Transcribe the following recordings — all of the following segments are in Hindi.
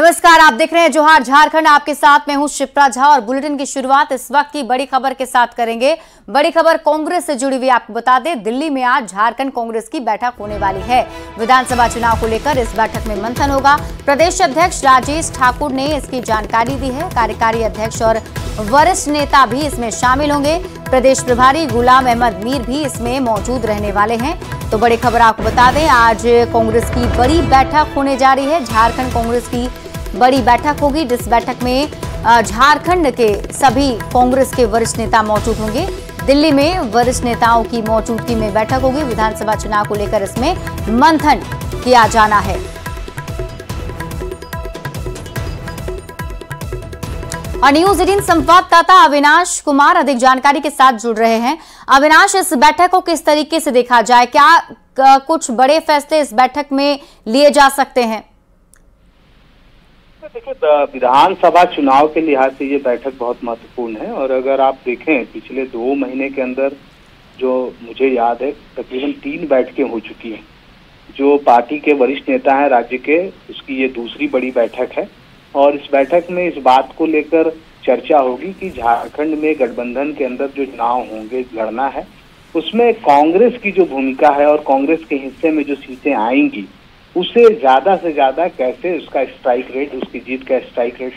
नमस्कार, आप देख रहे हैं जोहार झारखंड। आपके साथ मैं हूं शिप्रा झा और बुलेटिन की शुरुआत इस वक्त की बड़ी खबर के साथ करेंगे। बड़ी खबर कांग्रेस से जुड़ी हुई। आपको बता दें, दिल्ली में आज झारखंड कांग्रेस की बैठक होने वाली है। विधानसभा चुनाव को लेकर इस बैठक में मंथन होगा। प्रदेश अध्यक्ष राजेश ठाकुर ने इसकी जानकारी दी है। कार्यकारी अध्यक्ष और वरिष्ठ नेता भी इसमें शामिल होंगे। प्रदेश प्रभारी गुलाम अहमद मीर भी इसमें मौजूद रहने वाले हैं। तो बड़ी खबर आपको बता दें, आज कांग्रेस की बड़ी बैठक होने जा रही है। झारखंड कांग्रेस की बड़ी बैठक होगी, जिस बैठक में झारखंड के सभी कांग्रेस के वरिष्ठ नेता मौजूद होंगे। दिल्ली में वरिष्ठ नेताओं की मौजूदगी में बैठक होगी। विधानसभा चुनाव को लेकर इसमें मंथन किया जाना है। और न्यूज 18 संवाददाता अविनाश कुमार अधिक जानकारी के साथ जुड़ रहे हैं। अविनाश, इस बैठक को किस तरीके से देखा जाए? क्या कुछ बड़े फैसले इस बैठक में लिए जा सकते हैं? देखिए, विधानसभा चुनाव के लिहाज से ये बैठक बहुत महत्वपूर्ण है। और अगर आप देखें, पिछले 2 महीने के अंदर जो मुझे याद है तकरीबन 3 बैठकें हो चुकी हैं। जो पार्टी के वरिष्ठ नेता हैं राज्य के, उसकी ये दूसरी बड़ी बैठक है। और इस बैठक में इस बात को लेकर चर्चा होगी कि झारखंड में गठबंधन के अंदर जो चुनाव होंगे, लड़ना है, उसमें कांग्रेस की जो भूमिका है और कांग्रेस के हिस्से में जो सीटें आएंगी, उसे ज्यादा से ज्यादा कैसे उसका स्ट्राइक रेट, उसकी जीत का स्ट्राइक रेट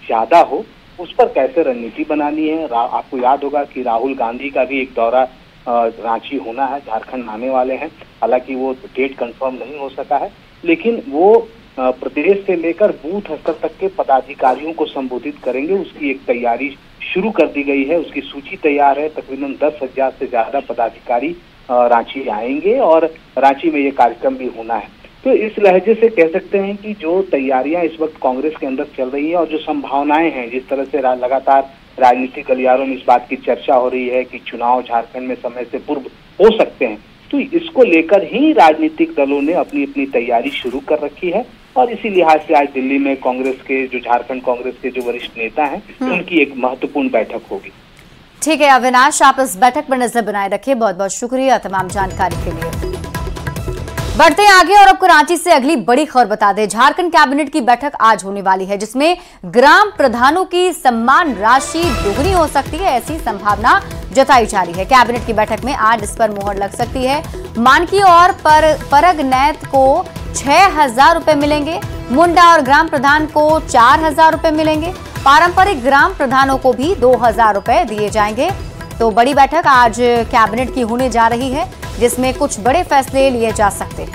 ज्यादा हो, उस पर कैसे रणनीति बनानी है। आपको याद होगा कि राहुल गांधी का भी एक दौरा रांची होना है, झारखंड आने वाले हैं। हालांकि वो डेट कंफर्म नहीं हो सका है, लेकिन वो प्रदेश से लेकर बूथ स्तर तक के पदाधिकारियों को संबोधित करेंगे। उसकी एक तैयारी शुरू कर दी गई है, उसकी सूची तैयार है। तकरीबन 10,000 से ज्यादा पदाधिकारी रांची आएंगे और रांची में ये कार्यक्रम भी होना है। तो इस लहजे से कह सकते हैं कि जो तैयारियां इस वक्त कांग्रेस के अंदर चल रही है और जो संभावनाएं हैं, जिस तरह से लगातार राजनीतिक गलियारों में इस बात की चर्चा हो रही है कि चुनाव झारखंड में समय से पूर्व हो सकते हैं, तो इसको लेकर ही राजनीतिक दलों ने अपनी अपनी तैयारी शुरू कर रखी है। और इसी लिहाज से आज दिल्ली में कांग्रेस के, जो झारखंड कांग्रेस के जो वरिष्ठ नेता हैं, उनकी एक महत्वपूर्ण बैठक होगी। ठीक है अविनाश, आप इस बैठक पर नजर बनाए रखिए। बहुत बहुत शुक्रिया तमाम जानकारी के लिए। बढ़ते हैं आगे और आपको रांची से अगली बड़ी खबर बता दें। झारखंड कैबिनेट की बैठक आज होने वाली है, जिसमें ग्राम प्रधानों की सम्मान राशि दोगुनी हो सकती है, ऐसी संभावना जताई जा रही है। कैबिनेट की बैठक में आज इस पर मुहर लग सकती है। मानकी और परग नैत को 6,000 रुपए मिलेंगे। मुंडा और ग्राम प्रधान को 4,000 रुपए मिलेंगे। पारंपरिक ग्राम प्रधानों को भी 2,000 रुपए दिए जाएंगे। तो बड़ी बैठक आज कैबिनेट की होने जा रही है, जिसमें कुछ बड़े फैसले लिए जा सकते हैं।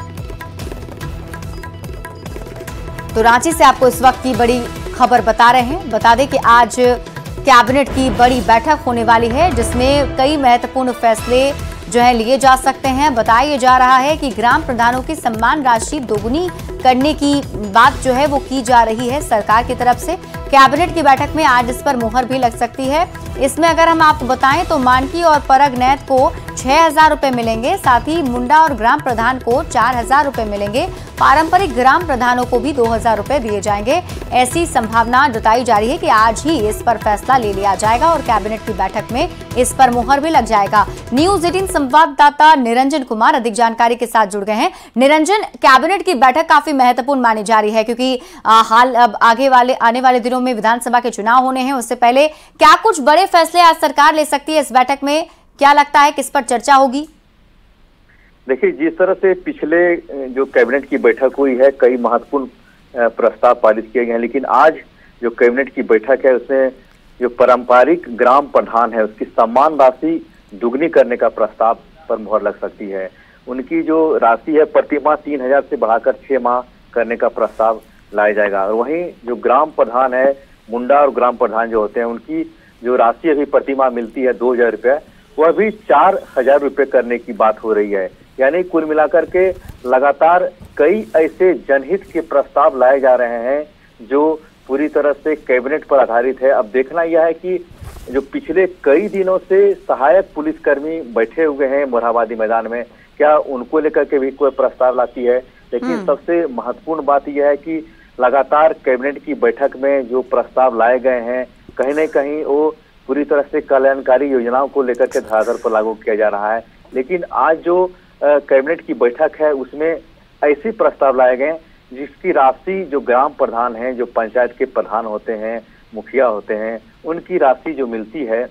तो रांची से आपको इस वक्त की बड़ी खबर बता रहे हैं। बता दें कि आज कैबिनेट की बड़ी बैठक होने वाली है, जिसमें कई महत्वपूर्ण फैसले जो है लिए जा सकते हैं। बताया जा रहा है कि ग्राम प्रधानों की सम्मान राशि दोगुनी करने की बात जो है वो की जा रही है सरकार की तरफ से। कैबिनेट की बैठक में आज इस पर मुहर भी लग सकती है। इसमें अगर हम आपको बताएं तो मानकी और परग नैत को 6,000 रुपए मिलेंगे। साथ ही मुंडा और ग्राम प्रधान को 4,000 रुपए मिलेंगे। पारंपरिक ग्राम प्रधानों को भी 2,000 रुपए दिए जाएंगे। ऐसी संभावना जताई जा रही है कि आज ही इस पर फैसला ले लिया जाएगा और कैबिनेट की बैठक में इस पर मुहर भी लग जाएगा। न्यूज 18 संवाददाता निरंजन कुमार अधिक जानकारी के साथ जुड़ गए हैं। निरंजन, कैबिनेट की बैठक काफी महत्वपूर्ण मानी जा रही है, क्योंकि अब आने वाले दिनों में विधानसभा के चुनाव होने हैं। उससे पहले क्या कुछ बड़े फैसले आज सरकार ले सकती है इस बैठक में? क्या लगता है किस पर चर्चा होगी? देखिए, जिस तरह से पिछले जो कैबिनेट की बैठक हुई है, कई महत्वपूर्ण प्रस्ताव पारित किए गए हैं, लेकिन आज जो कैबिनेट की बैठक है, उसमें जो पारंपरिक ग्राम प्रधान है, उसकी सम्मान राशि दुगनी करने का प्रस्ताव पर मुहर लग सकती है। उनकी जो राशि है, प्रतिमाह 3,000 से बढ़ाकर 6 माह करने का प्रस्ताव लाया जाएगा। और वहीं जो ग्राम प्रधान है, मुंडा और ग्राम प्रधान जो होते हैं, उनकी जो राशि अभी प्रतिमाह मिलती है 2,000 रुपये, वह भी 4,000 रुपये करने की बात हो रही है। यानी कुल मिलाकर के लगातार कई ऐसे जनहित के प्रस्ताव लाए जा रहे हैं जो पूरी तरह से कैबिनेट पर आधारित है। अब देखना यह है कि जो पिछले कई दिनों से सहायक पुलिसकर्मी बैठे हुए हैं मोरहाबादी मैदान में, क्या उनको लेकर के भी कोई प्रस्ताव लाती है। लेकिन सबसे महत्वपूर्ण बात यह है कि लगातार कैबिनेट की बैठक में जो प्रस्ताव लाए गए हैं, कहीं न कहीं वो पूरी तरह से कल्याणकारी योजनाओं को लेकर के धरातल पर लागू किया जा रहा है। लेकिन आज जो कैबिनेट की बैठक है, उसमें ऐसे प्रस्ताव लाए गए जिसकी राशि जो ग्राम प्रधान हैं, जो पंचायत के प्रधान होते हैं, मुखिया होते हैं, उनकी राशि जो मिलती है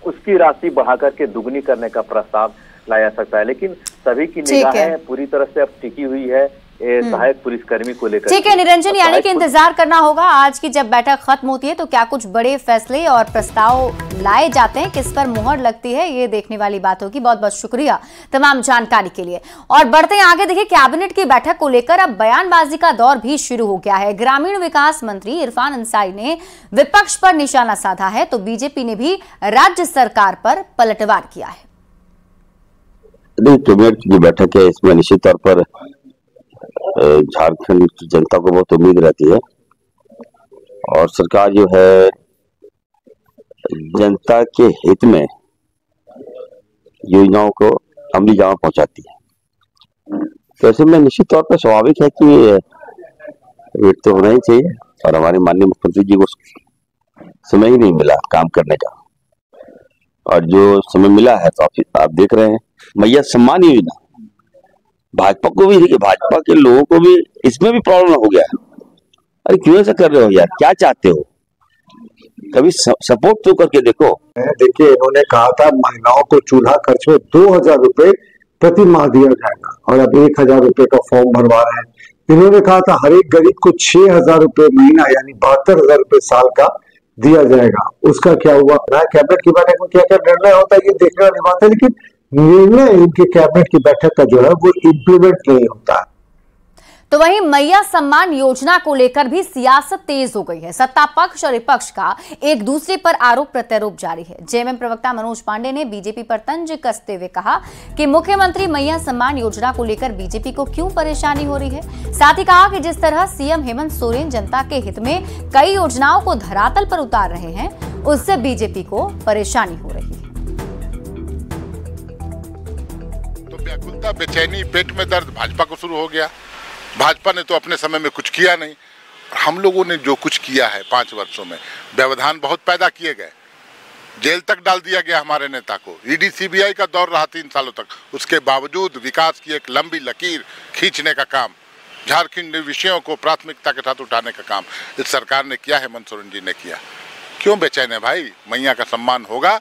उसकी राशि बढ़ाकर के दुगनी करने का प्रस्ताव लाया सकता है। लेकिन सभी की निगाहें पूरी तरह से अब टिकी हुई है सहायक पुलिसकर्मी को लेकर। ठीक है निरंजन, यानी कि इंतजार करना होगा आज की जब बैठक खत्म होती है तो क्या कुछ बड़े फैसले और प्रस्ताव लाए जाते हैं, किस पर मुहर लगती है, ये देखने वाली बात होगी। बहुत बहुत शुक्रिया तमाम जानकारी के लिए। और बढ़ते हैं आगे, देखिए कैबिनेट की बैठक को लेकर अब बयानबाजी का दौर भी शुरू हो गया है। ग्रामीण विकास मंत्री इरफान अंसारी ने विपक्ष पर निशाना साधा है तो बीजेपी ने भी राज्य सरकार पर पलटवार किया है। कैबिनेट की बैठक है, इसमें निश्चित तौर पर झारखंड की जनता को बहुत उम्मीद रहती है और सरकार जो है जनता के हित में योजनाओं को अमली जामा पहुंचाती है। तो ऐसे में निश्चित तौर पर स्वाभाविक है कि वेट तो होना ही चाहिए और हमारे माननीय मुख्यमंत्री जी को समय ही नहीं मिला काम करने का, और जो समय मिला है तो आप देख रहे हैं मैया सम्मान योजना, भाजपा को भी, भाजपा के लोगों को भी इसमें भी प्रॉब्लम हो गया। अरे क्यों ऐसा कर रहे हो यार, क्या चाहते हो, कभी सपोर्ट तो करके देखो। देखिए इन्होंने कहा था महिलाओं को चूल्हा खर्च में 2000 रुपए प्रति माह दिया जाएगा और अब 1000 रुपए का फॉर्म भरवा रहे हैं। इन्होंने कहा था हर एक गरीब को 6000 रुपए महीना यानी 72,000 रुपए साल का दिया जाएगा। उसका क्या हुआ? कैबिनेट की बैठक में क्या क्या निर्णय होता है ये देखने वाली बात है, लेकिन निर्णय इनके कैबिनेट की बैठक का जो है वो इम्प्लीमेंट नहीं होता है। तो वहीं मैया सम्मान योजना को लेकर भी सियासत तेज हो गई है। सत्ता पक्ष और विपक्ष का एक दूसरे पर आरोप प्रत्यारोप जारी है। जेएमएम प्रवक्ता मनोज पांडे ने बीजेपी पर तंज कसते हुए कहा कि मुख्यमंत्री मैया सम्मान योजना को लेकर बीजेपी को क्यों परेशानी हो रही है। साथ ही कहा कि जिस तरह सीएम हेमंत सोरेन जनता के हित में कई योजनाओं को धरातल पर उतार रहे हैं, उससे बीजेपी को परेशानी हो रही है। तो व्याकुलता, बेचैनी, पेट में दर्द भाजपा को शुरू हो गया। भाजपा ने तो अपने समय में कुछ किया नहीं। हम लोगों ने जो कुछ किया है 5 वर्षों में, व्यवधान बहुत पैदा किए गए, जेल तक डाल दिया गया हमारे नेता को, ईडी सीबीआई का दौर रहा 3 सालों तक। उसके बावजूद विकास की एक लंबी लकीर खींचने का काम, झारखंड विषयों को प्राथमिकता के साथ उठाने का काम इस सरकार ने किया, हेमंत सोरेन जी ने किया। क्यों बेचैन है भाई? मैया का सम्मान होगा।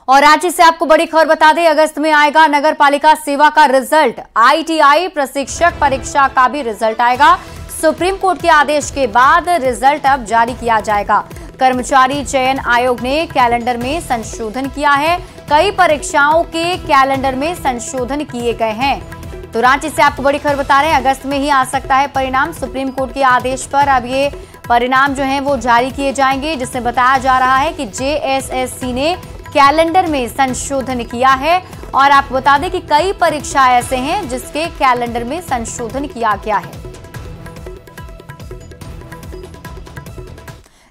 और राज्य से आपको बड़ी खबर बता दें, अगस्त में आएगा नगर पालिका सेवा का रिजल्ट। आईटीआई प्रशिक्षक परीक्षा का भी रिजल्ट आएगा। सुप्रीम कोर्ट के आदेश के बाद रिजल्ट अब जारी किया जाएगा। कर्मचारी चयन आयोग ने कैलेंडर में संशोधन किया है। कई परीक्षाओं के कैलेंडर में संशोधन किए गए हैं। तो रांची से आपको बड़ी खबर बता रहे हैं, अगस्त में ही आ सकता है परिणाम। सुप्रीम कोर्ट के आदेश पर अब ये परिणाम जो है वो जारी किए जाएंगे, जिसमें बताया जा रहा है कि जेएसएससी ने कैलेंडर में संशोधन किया है। और आपको बता दें कि कई परीक्षा ऐसे हैं जिसके कैलेंडर में संशोधन किया गया है।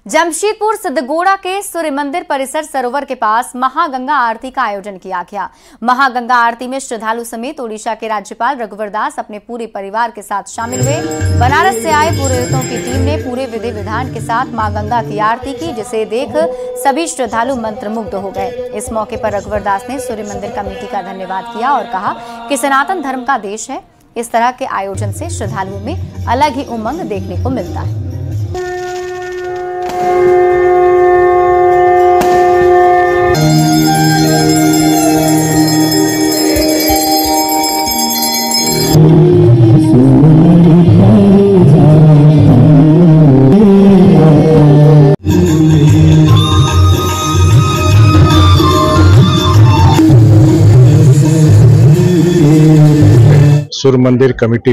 जमशेदपुर सिद्धगोड़ा के सूर्य मंदिर परिसर सरोवर के पास महागंगा आरती का आयोजन किया गया। महागंगा आरती में श्रद्धालु समेत ओडिशा के राज्यपाल रघुवर दास अपने पूरे परिवार के साथ शामिल हुए। बनारस से आए पुरोहितों की टीम ने पूरे विधि विधान के साथ मां गंगा की आरती की, जिसे देख सभी श्रद्धालु मंत्रमुग्ध हो गए। इस मौके पर रघुवर दास ने सूर्य मंदिर कमेटी का धन्यवाद किया और कहा कि सनातन धर्म का देश है, इस तरह के आयोजन से श्रद्धालुओं में अलग ही उमंग देखने को मिलता है। सूर्य मंदिर कमेटी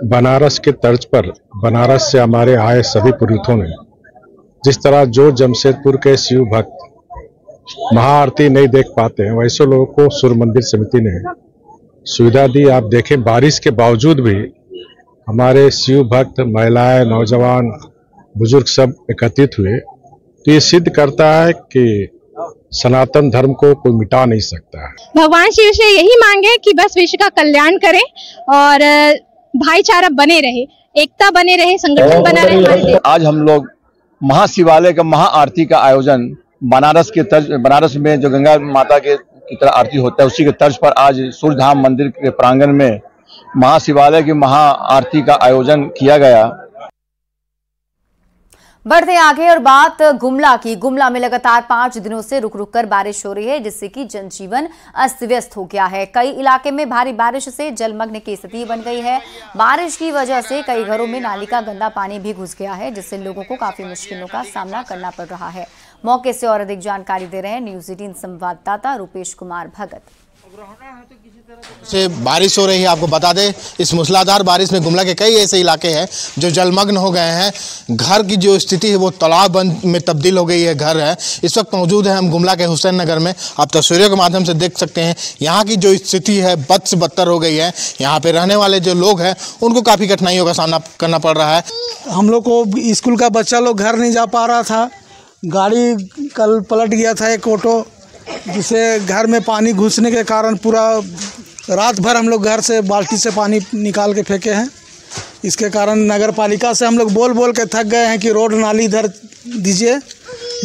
बनारस के तर्ज पर बनारस से हमारे आए सभी पुरोहितों ने जिस तरह जो जमशेदपुर के शिव भक्त महाआरती नहीं देख पाते हैं, वैसे लोगों को सूर्य मंदिर समिति ने सुविधा दी। आप देखें बारिश के बावजूद भी हमारे शिव भक्त, महिलाएं, नौजवान, बुजुर्ग सब एकत्रित हुए। तो ये सिद्ध करता है कि सनातन धर्म को कोई मिटा नहीं सकता है। भगवान शिव से यही मांगे कि बस विश्व का कल्याण करें और भाईचारा बने रहे, एकता बने रहे, संगठन बना रहे। आज हम लोग महाशिवालय का महाआरती का आयोजन बनारस में जो गंगा माता की तरह आरती होता है, उसी के तर्ज पर आज सूर्यधाम मंदिर के प्रांगण में महाशिवालय की महाआरती का आयोजन किया गया। बढ़ते आगे और बात गुमला की। गुमला में लगातार 5 दिनों से रुक रुक कर बारिश हो रही है, जिससे कि जनजीवन अस्त व्यस्त हो गया है। कई इलाके में भारी बारिश से जलमग्न की स्थिति बन गई है। बारिश की वजह से कई घरों में नाली का गंदा पानी भी घुस गया है, जिससे लोगों को काफी मुश्किलों का सामना करना पड़ रहा है। मौके से और अधिक जानकारी दे रहे हैं न्यूज़ 18 संवाददाता रूपेश कुमार भगत। से बारिश हो रही है। आपको बता दें, इस मूसलाधार बारिश में गुमला के कई ऐसे इलाके हैं जो जलमग्न हो गए हैं। घर की जो स्थिति है वो तालाब में तब्दील हो गई है। घर है, इस वक्त मौजूद है हम गुमला के हुसैन नगर में। आप तस्वीरों के माध्यम से देख सकते हैं यहाँ की जो स्थिति है बद से बदतर हो गई है। यहाँ पे रहने वाले जो लोग हैं उनको काफ़ी कठिनाइयों का सामना करना पड़ रहा है। हम लोग को स्कूल का बच्चा लोग घर नहीं जा पा रहा था। गाड़ी कल पलट गया था एक ऑटो, जिससे घर में पानी घुसने के कारण पूरा रात भर हम लोग घर से बाल्टी से पानी निकाल के फेंके हैं। इसके कारण नगर पालिका से हम लोग बोल बोल के थक गए हैं कि रोड नाली इधर दीजिए,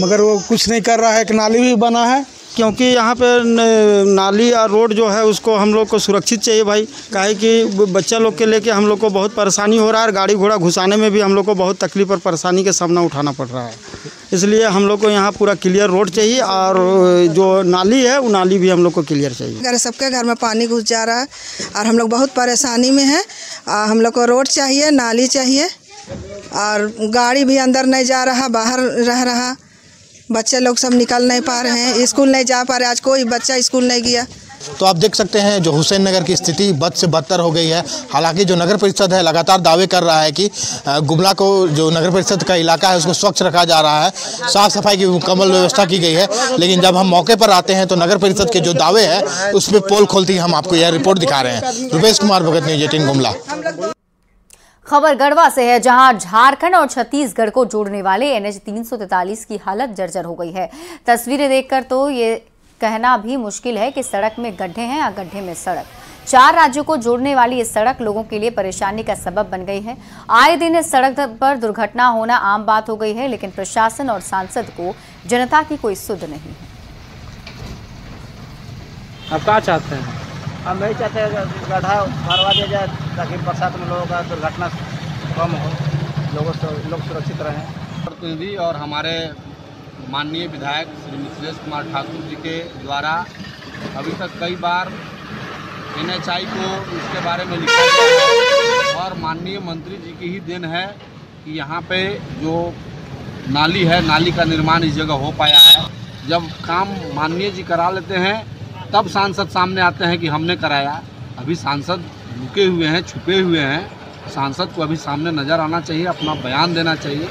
मगर वो कुछ नहीं कर रहा है। एक नाली भी बना है, क्योंकि यहाँ पे नाली और रोड जो है उसको हम लोग को सुरक्षित चाहिए भाई। काहे कि बच्चा लोग के लेके हम लोग को बहुत परेशानी हो रहा है और गाड़ी घोड़ा घुसाने में भी हम लोग को बहुत तकलीफ और परेशानी का सामना उठाना पड़ रहा है। इसलिए हम लोग को यहाँ पूरा क्लियर रोड चाहिए और जो नाली है वो नाली भी हम लोग को क्लियर चाहिए। सबके घर में पानी घुस जा रहा है और हम लोग बहुत परेशानी में हैं। हम लोग को रोड चाहिए, नाली चाहिए और गाड़ी भी अंदर नहीं जा रहा, बाहर रह रहा। बच्चे लोग सब निकल नहीं पा रहे हैं, स्कूल नहीं जा पा रहे। आज कोई बच्चा स्कूल नहीं गया। तो आप देख सकते हैं जो हुसैन नगर की स्थिति बद से बदतर हो गई है। हालांकि जो नगर परिषद है लगातार दावे कर रहा है कि गुमला को जो नगर परिषद का इलाका है उसको स्वच्छ रखा जा रहा है, साफ सफाई की मुकम्मल व्यवस्था की गई है। लेकिन जब हम मौके पर आते हैं तो नगर परिषद के जो दावे हैं उस पर पोल खोलती हम आपको यह रिपोर्ट दिखा रहे हैं। रूपेश कुमार भगत, न्यूज़ 18 गुमला। खबर गढ़वा से है, जहां झारखंड और छत्तीसगढ़ को जोड़ने वाले NH 343 की हालत जर्जर हो गई है। तस्वीरें देखकर तो ये कहना भी मुश्किल है कि सड़क में गड्ढे हैं या गड्ढे में सड़क। 4 राज्यों को जोड़ने वाली ये सड़क लोगों के लिए परेशानी का सबब बन गई है। आए दिन इस सड़क पर दुर्घटना होना आम बात हो गई है, लेकिन प्रशासन और सांसद को जनता की कोई सुध नहीं है। आप क्या चाहते हैं? हम यही चाहते हैं गड्ढा भरवा दिया जाए ताकि बरसात में लोगों का दुर्घटना कम हो, लोग सुरक्षित रहें। प्रतिनिधि और हमारे माननीय विधायक श्री मिथिलेश कुमार ठाकुर जी के द्वारा अभी तक कई बार NHI को इसके बारे में लिखा गया है और माननीय मंत्री जी की ही देन है कि यहाँ पे जो नाली है, नाली का निर्माण इस जगह हो पाया है। जब काम माननीय जी करा लेते हैं तब सांसद सामने आते हैं कि हमने कराया। अभी सांसद रुके हुए हैं, छुपे हुए हैं। सांसद को अभी सामने नज़र आना चाहिए, अपना बयान देना चाहिए।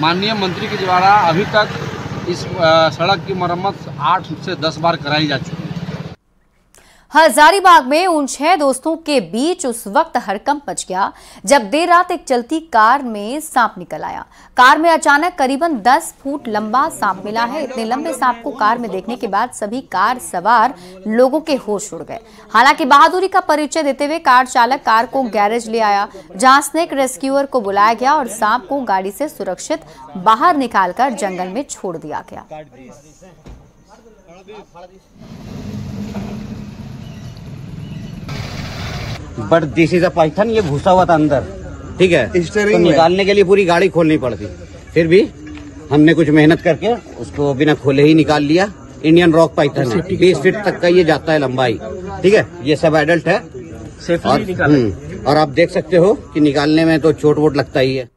माननीय मंत्री के द्वारा अभी तक इस सड़क की मरम्मत 8 से 10 बार कराई जा चुकी है। हजारीबाग में उन 6 दोस्तों के बीच उस वक्त हड़कंप मच गया जब देर रात एक चलती कार में सांप निकल आया। कार में अचानक करीबन 10 फुट लंबा सांप मिला है। इतने लंबे सांप को कार में देखने के बाद सभी कार सवार लोगों के होश उड़ गए। हालांकि बहादुरी का परिचय देते हुए कार चालक कार को गैरेज ले आया, जहां स्नेक रेस्क्यूअर को बुलाया गया और सांप को गाड़ी से सुरक्षित बाहर निकालकर जंगल में छोड़ दिया गया। But this is a Python, ये घुसा हुआ था अंदर, ठीक है। तो निकालने के लिए पूरी गाड़ी खोलनी पड़ती, फिर भी हमने कुछ मेहनत करके उसको बिना खोले ही निकाल लिया। इंडियन रॉक पाइथन है, 20 फीट तक का ये जाता है लंबाई, ठीक है। ये सब एडल्ट है और आप देख सकते हो कि निकालने में तो चोट वोट लगता ही है।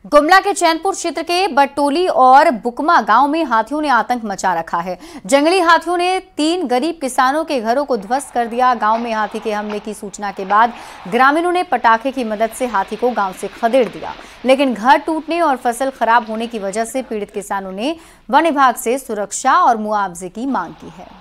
गुमला के चैनपुर क्षेत्र के बटोली और बुकमा गांव में हाथियों ने आतंक मचा रखा है। जंगली हाथियों ने 3 गरीब किसानों के घरों को ध्वस्त कर दिया। गांव में हाथी के हमले की सूचना के बाद ग्रामीणों ने पटाखे की मदद से हाथी को गांव से खदेड़ दिया, लेकिन घर टूटने और फसल खराब होने की वजह से पीड़ित किसानों ने वन विभाग से सुरक्षा और मुआवजे की मांग की है।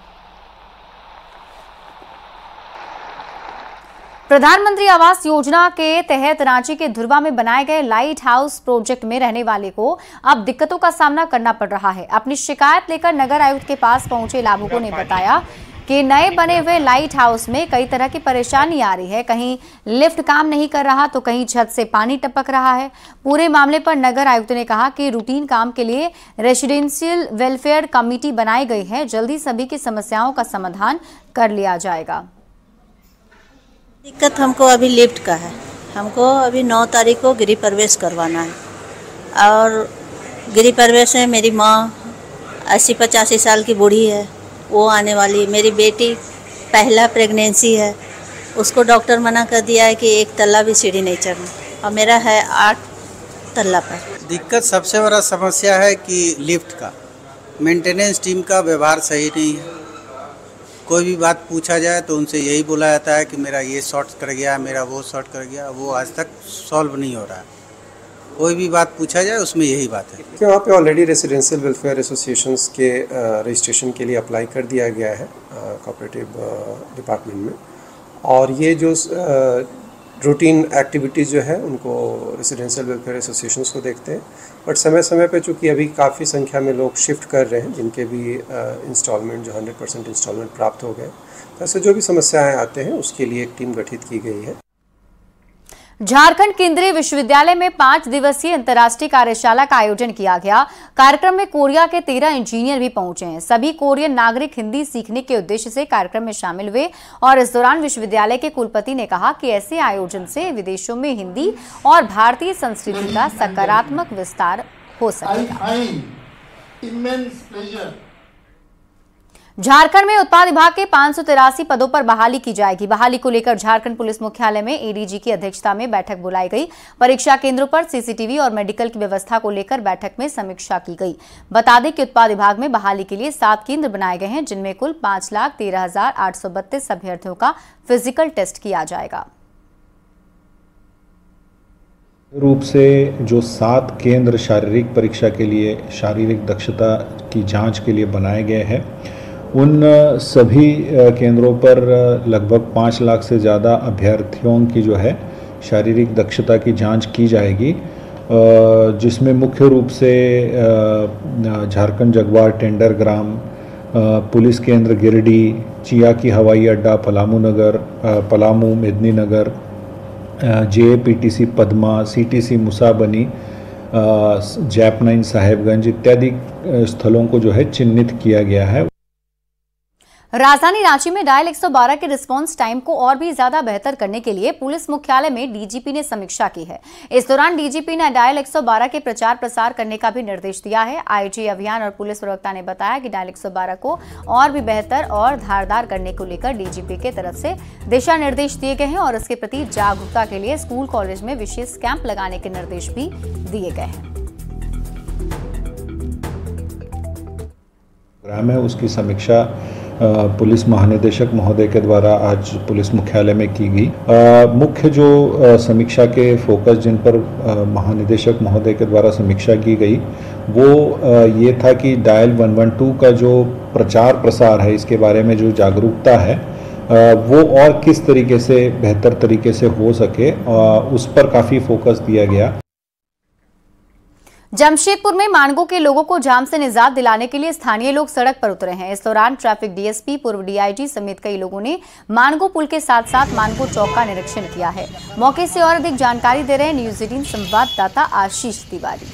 प्रधानमंत्री आवास योजना के तहत रांची के धुर्वा में बनाए गए लाइट हाउस प्रोजेक्ट में रहने वाले को अब दिक्कतों का सामना करना पड़ रहा है। अपनी शिकायत लेकर नगर आयुक्त के पास पहुंचे लाभुकों ने बताया कि नए बने हुए लाइट हाउस में कई तरह की परेशानी आ रही है। कहीं लिफ्ट काम नहीं कर रहा तो कहीं छत से पानी टपक रहा है। पूरे मामले पर नगर आयुक्त ने कहा कि रूटीन काम के लिए रेसिडेंशियल वेलफेयर कमेटी बनाई गई है, जल्दी सभी की समस्याओं का समाधान कर लिया जाएगा। दिक्कत हमको अभी लिफ्ट का है। हमको अभी 9 तारीख को गृह प्रवेश करवाना है और गृह प्रवेश में मेरी माँ 80-85 साल की बूढ़ी है, वो आने वाली। मेरी बेटी पहला प्रेगनेंसी है, उसको डॉक्टर मना कर दिया है कि 1 तल्ला भी सीढ़ी नहीं चढ़ना, और मेरा है 8 तल्ला पर। दिक्कत सबसे बड़ा समस्या है कि लिफ्ट का मेंटेनेंस टीम का व्यवहार सही नहीं है। कोई भी बात पूछा जाए तो उनसे यही बोला जाता है कि मेरा ये शॉर्ट कर गया, मेरा वो शॉर्ट कर गया, वो आज तक सॉल्व नहीं हो रहा है। कोई भी बात पूछा जाए उसमें यही बात है कि वहाँ पे ऑलरेडी रेसिडेंशियल वेलफेयर एसोसिएशंस के रजिस्ट्रेशन के लिए अप्लाई कर दिया गया है कोऑपरेटिव डिपार्टमेंट में, और ये जो रूटीन एक्टिविटीज़ जो है उनको रेसिडेंशियल वेलफेयर एसोसिएशंस को देखते हैं। बट समय समय पे चूँकि अभी काफ़ी संख्या में लोग शिफ्ट कर रहे हैं जिनके भी इंस्टॉलमेंट जो 100% इंस्टॉलमेंट प्राप्त हो गए, तो ऐसे जो भी समस्याएं आते हैं उसके लिए एक टीम गठित की गई है। झारखंड केंद्रीय विश्वविद्यालय में 5 दिवसीय अंतर्राष्ट्रीय कार्यशाला का आयोजन किया गया। कार्यक्रम में कोरिया के 13 इंजीनियर भी पहुंचे हैं। सभी कोरियन नागरिक हिंदी सीखने के उद्देश्य से कार्यक्रम में शामिल हुए और इस दौरान विश्वविद्यालय के कुलपति ने कहा कि ऐसे आयोजन से विदेशों में हिंदी और भारतीय संस्कृति का सकारात्मक विस्तार हो सकेगा। झारखंड में उत्पाद विभाग के 583 पदों पर बहाली की जाएगी। बहाली को लेकर झारखंड पुलिस मुख्यालय में एडीजी की अध्यक्षता में बैठक बुलाई गई। परीक्षा केंद्रों पर सीसीटीवी और मेडिकल की व्यवस्था को लेकर बैठक में समीक्षा की गई। बता दें कि उत्पाद विभाग में बहाली के लिए 7 केंद्र बनाए गए हैं, जिनमें कुल 5,13,832 अभ्यर्थियों का फिजिकल टेस्ट किया जाएगा। रूप से जो 7 केंद्र शारीरिक परीक्षा के लिए शारीरिक दक्षता की जांच के लिए बनाए गए हैं, उन सभी केंद्रों पर लगभग 5 लाख से ज़्यादा अभ्यर्थियों की जो है शारीरिक दक्षता की जांच की जाएगी, जिसमें मुख्य रूप से झारखंड जगवार टेंडर ग्राम, पुलिस केंद्र गिरिडीह, चियाकी हवाई अड्डा पलामू नगर, पलामू मेदिनीनगर, JAPTC पद्मा, CTC मुसाबनी, जैप9 साहेबगंज इत्यादि स्थलों को जो है चिन्हित किया गया है। राजधानी रांची में डायल 112 के रिस्पांस टाइम को और भी ज्यादा बेहतर करने के लिए पुलिस मुख्यालय में डीजीपी ने समीक्षा की है। इस दौरान डीजीपी ने डायल 112 के प्रचार प्रसार करने का भी निर्देश दिया है। आईजी अभियान और पुलिस प्रवक्ता ने बताया कि डायल 112 को और भी बेहतर और धारदार करने को लेकर डीजीपी के तरफ से दिशा निर्देश दिए गए हैं और इसके प्रति जागरूकता के लिए स्कूल कॉलेज में विशेष कैंप लगाने के निर्देश भी दिए गए हैं। प्रोग्राम है उसकी समीक्षा पुलिस महानिदेशक महोदय के द्वारा आज पुलिस मुख्यालय में की गई। मुख्य जो समीक्षा के फोकस जिन पर महानिदेशक महोदय के द्वारा समीक्षा की गई वो ये था कि डायल 112 का जो प्रचार प्रसार है, इसके बारे में जो जागरूकता है वो और किस तरीके से बेहतर तरीके से हो सके, उस पर काफ़ी फोकस दिया गया। जमशेदपुर में मानगो के लोगों को जाम से निजात दिलाने के लिए स्थानीय लोग सड़क पर उतरे हैं। इस दौरान ट्रैफिक डीएसपी, पूर्व डीआईजी समेत कई लोगों ने मानगो पुल के साथ साथ मानगो चौक का निरीक्षण किया है। मौके से और अधिक जानकारी दे रहे हैं न्यूज 18 संवाददाता आशीष तिवारी।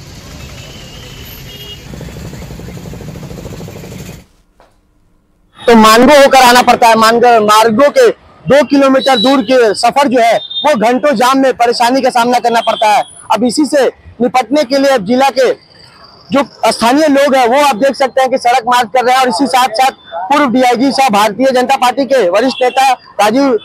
तो मानगो होकर आना पड़ता है। मानगो के 2 किलोमीटर दूर के सफर जो है वो घंटों जाम में परेशानी का सामना करना पड़ता है। अब इसी से निपटने के लिए अब जिला के जो स्थानीय लोग हैं वो आप देख सकते हैं कि सड़क मार्च कर रहे हैं और इसी साथ साथ पूर्व डीआईजी साहब, भारतीय जनता पार्टी के वरिष्ठ नेता राजीव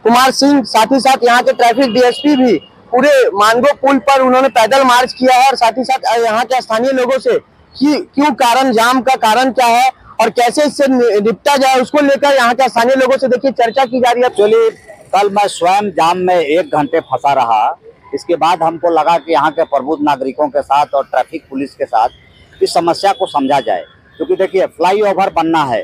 कुमार सिंह, साथ ही साथ यहाँ के ट्रैफिक डीएसपी भी पूरे मानगो पुल पर उन्होंने पैदल मार्च किया है और साथ ही साथ यहाँ के स्थानीय लोगों से कि क्यों कारण, जाम का कारण क्या है और कैसे इससे निपटा जाए, उसको लेकर यहाँ के स्थानीय लोगों से देखिए चर्चा की जा रही है। एक्चुअली कल मैं स्वयं जाम में 1 घंटे फंसा रहा। इसके बाद हमको लगा कि यहाँ के प्रबुद्ध नागरिकों के साथ और ट्रैफिक पुलिस के साथ इस समस्या को समझा जाए, क्योंकि देखिए फ्लाईओवर बनना है,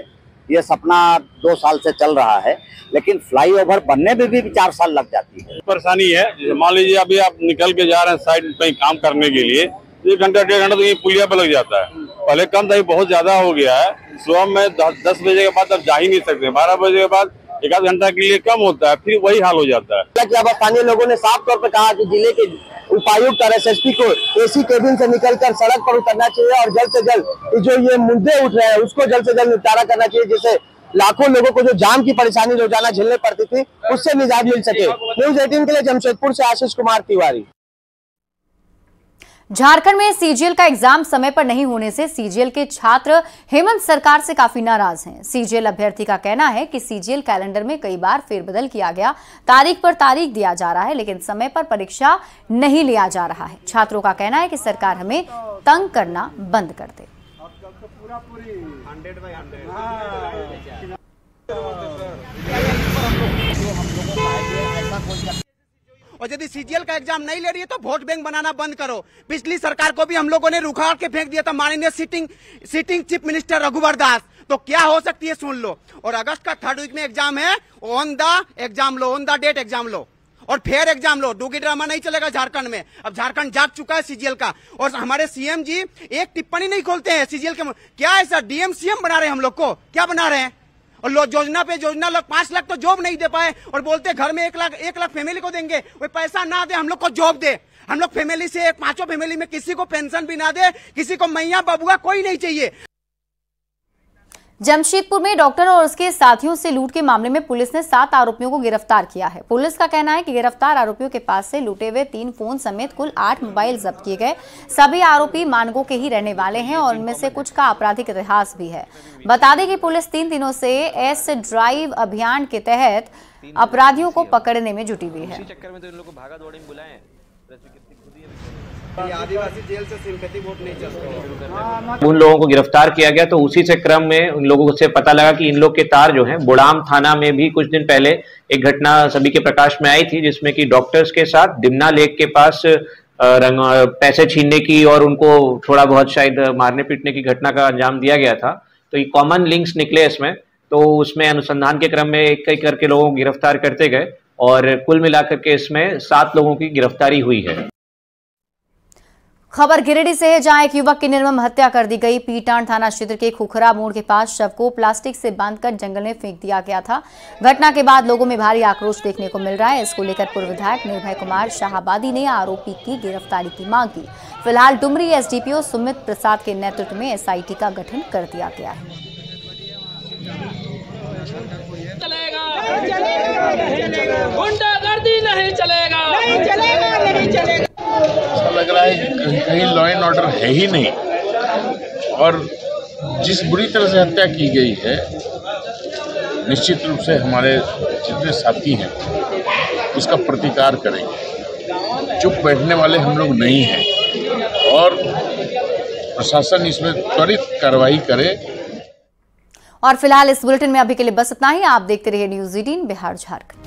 ये सपना 2 साल से चल रहा है, लेकिन फ्लाईओवर बनने में भी 4 साल लग जाती है। परेशानी है, मान लीजिए अभी आप निकल के जा रहे हैं साइड पे काम करने के लिए, 1 घंटा 1.5 घंटा तो ये पुलिया पे लग जाता है। पहले कम था, बहुत ज्यादा हो गया है। सुबह में 10 बजे के बाद अब जा ही नहीं सकते, 12 बजे के बाद 1 घंटा के लिए कम होता है, फिर वही हाल हो जाता है। अब स्थानीय लोगों ने साफ तौर पर कहा कि जिले के उपायुक्त और एसएसपी को एसी केबिन से निकलकर सड़क पर उतरना चाहिए और जल्द से जल्द जो ये मुद्दे उठ रहे हैं उसको जल्द से जल्द निपटारा करना चाहिए, जिससे लाखों लोगों को जो जाम की परेशानी रोजाना झेलनी पड़ती थी उससे निजात मिल सके। न्यूज़ 18 के लिए जमशेदपुर से आशीष कुमार तिवारी। झारखंड में सीजीएल का एग्जाम समय पर नहीं होने से सीजीएल के छात्र हेमंत सरकार से काफी नाराज हैं। सीजीएल अभ्यर्थी का कहना है कि सीजीएल कैलेंडर में कई बार फेरबदल किया गया, तारीख पर तारीख दिया जा रहा है, लेकिन समय पर परीक्षा नहीं लिया जा रहा है। छात्रों का कहना है कि सरकार हमें तंग करना बंद कर दे। और यदि सीजीएल का एग्जाम नहीं ले रही है तो वोट बैंक बनाना बंद करो। पिछली सरकार को भी हम लोगों ने रुखाड़ के फेंक दिया था, माननीय सिटिंग चीफ मिनिस्टर रघुवर दास। तो क्या हो सकती है सुन लो। और अगस्त का 3rd वीक में एग्जाम है, ऑन द एग्जाम लो, ऑन द डेट एग्जाम लो और फिर एग्जाम लो। डोगी ड्रामा नहीं चलेगा झारखंड में। अब झारखंड जाग चुका है सीजीएल का। और हमारे सीएम जी एक टिप्पणी नहीं खोलते हैं सीजीएल के। क्या ऐसा डीएम सीएम बना रहे हैं हम लोग को? क्या बना रहे हैं? और लोग योजना पे योजना, लोग 5 लाख तो जॉब नहीं दे पाए और बोलते घर में 1 लाख फैमिली को देंगे। वो पैसा ना दे, हम लोग को जॉब दे। हम लोग फैमिली से 5 फैमिली में किसी को पेंशन भी ना दे, किसी को मैया बबुआ कोई नहीं चाहिए। जमशेदपुर में डॉक्टर और उसके साथियों से लूट के मामले में पुलिस ने 7 आरोपियों को गिरफ्तार किया है। पुलिस का कहना है कि गिरफ्तार आरोपियों के पास से लूटे हुए 3 फोन समेत कुल 8 मोबाइल जब्त किए गए। सभी आरोपी मानगो के ही रहने वाले हैं और उनमें से कुछ का आपराधिक इतिहास भी है। बता दें कि पुलिस 3 दिनों से एस ड्राइव अभियान के तहत अपराधियों को पकड़ने में जुटी हुई है। आदिवासी जेल से सिंपैथी वोट नहीं चलता। उन लोगों को गिरफ्तार किया गया तो उसी से क्रम में उन लोगों से पता लगा कि इन लोग के तार जो हैं, बुड़ाम थाना में भी कुछ दिन पहले एक घटना सभी के प्रकाश में आई थी जिसमें कि डॉक्टर्स के साथ डिमना लेक के पास पैसे छीनने की और उनको थोड़ा बहुत शायद मारने पीटने की घटना का अंजाम दिया गया था। तो ये कॉमन लिंक्स निकले इसमें। तो उसमें अनुसंधान के क्रम में एक एक करके लोगों को गिरफ्तार करते गए और कुल मिलाकर के इसमें 7 लोगों की गिरफ्तारी हुई है। खबर गिरिडीह से है, जहां एक युवक की निर्मम हत्या कर दी गई। पीटान थाना क्षेत्र के खुखरा मोड़ के पास शव को प्लास्टिक से बांधकर जंगल में फेंक दिया गया था। घटना के बाद लोगों में भारी आक्रोश देखने को मिल रहा है। इसको लेकर पूर्व विधायक निर्भय कुमार शाहाबादी ने आरोपी की गिरफ्तारी की मांग की। फिलहाल डुमरी एसडीपीओ सुमित प्रसाद के नेतृत्व में एसआईटी का गठन कर दिया गया है। गुंडागर्दी नहीं चलेगा, नहीं चलेगा, नहीं चलेगा। ऐसा लग रहा है कि कहीं लॉ एंड ऑर्डर है ही नहीं और जिस बुरी तरह से हत्या की गई है, निश्चित रूप से हमारे जितने साथी हैं उसका प्रतिकार करेंगे। चुप बैठने वाले हम लोग नहीं हैं और प्रशासन इसमें त्वरित कार्रवाई करे। और फिलहाल इस बुलेटिन में अभी के लिए बस इतना ही। आप देखते रहिए न्यूज़ 18 बिहार झारखंड।